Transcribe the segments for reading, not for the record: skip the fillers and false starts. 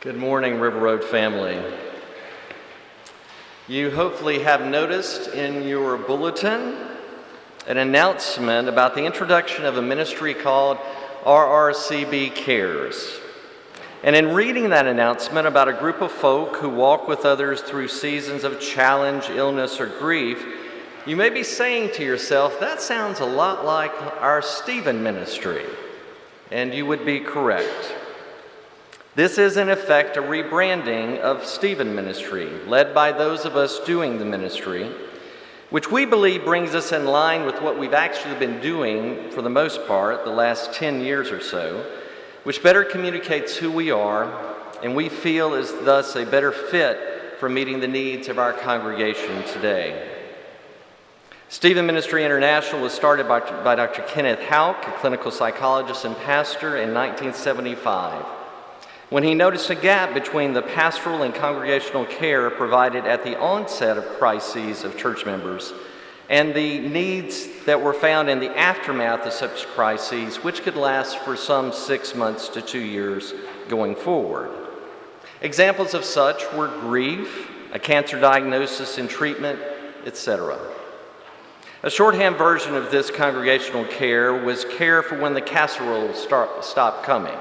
Good morning, River Road family. You hopefully have noticed in your bulletin an announcement about the introduction of a ministry called RRCB Cares. And in reading that announcement about a group of folk who walk with others through seasons of challenge, illness, or grief, you may be saying to yourself, that sounds a lot like our Stephen ministry. And you would be correct. This is, in effect, a rebranding of Stephen Ministry, led by those of us doing the ministry, which we believe brings us in line with what we've actually been doing for the most part the last 10 years or so, which better communicates who we are, and we feel is thus a better fit for meeting the needs of our congregation today. Stephen Ministry International was started by Dr. Kenneth Houck, a clinical psychologist and pastor, in 1975. When he noticed a gap between the pastoral and congregational care provided at the onset of crises of church members and the needs that were found in the aftermath of such crises, which could last for some 6 months to 2 years going forward. Examples of such were grief, a cancer diagnosis and treatment, etc. A shorthand version of this congregational care was care for when the casseroles stopped coming.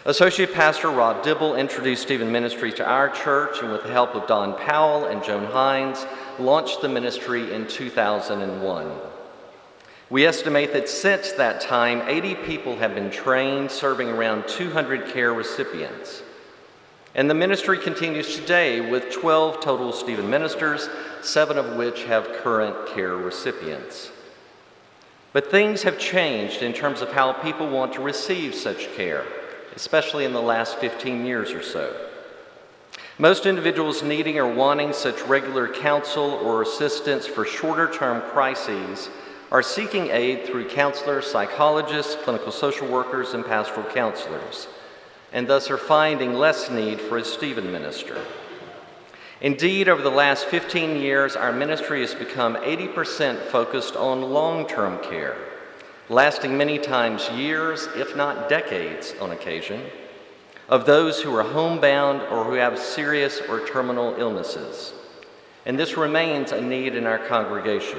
Associate Pastor Rob Dibble introduced Stephen Ministry to our church, and with the help of Don Powell and Joan Hines, launched the ministry in 2001. We estimate that since that time, 80 people have been trained, serving around 200 care recipients. And the ministry continues today with 12 total Stephen ministers, 7 of which have current care recipients. But things have changed in terms of how people want to receive such care, especially in the last 15 years or so. Most individuals needing or wanting such regular counsel or assistance for shorter-term crises are seeking aid through counselors, psychologists, clinical social workers, and pastoral counselors, and thus are finding less need for a Stephen minister. Indeed, over the last 15 years, our ministry has become 80% focused on long-term care, lasting many times years, if not decades on occasion, of those who are homebound or who have serious or terminal illnesses. And this remains a need in our congregation.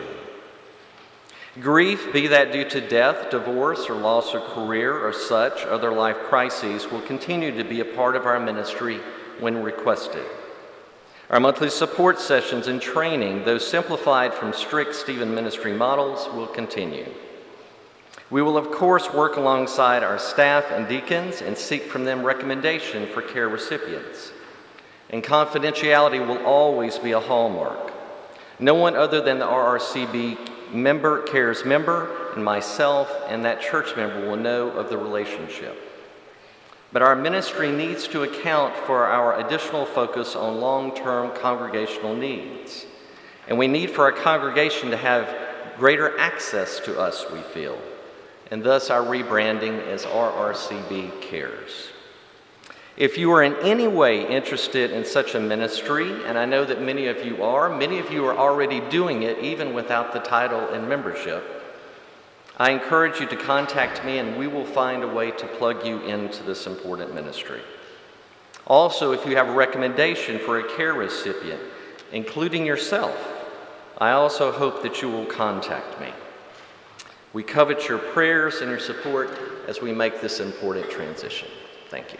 Grief, be that due to death, divorce, or loss of career, or such other life crises, will continue to be a part of our ministry when requested. Our monthly support sessions and training, though simplified from strict Stephen ministry models, will continue. We will, of course, work alongside our staff and deacons and seek from them recommendation for care recipients. And confidentiality will always be a hallmark. No one other than the RRCB Cares member and myself and that church member will know of the relationship. But our ministry needs to account for our additional focus on long-term congregational needs. And we need for our congregation to have greater access to us, we feel. And thus our rebranding is RRCB Cares. If you are in any way interested in such a ministry, and I know that many of you are already doing it even without the title and membership, I encourage you to contact me and we will find a way to plug you into this important ministry. Also, if you have a recommendation for a care recipient, including yourself, I also hope that you will contact me. We covet your prayers and your support as we make this important transition. Thank you.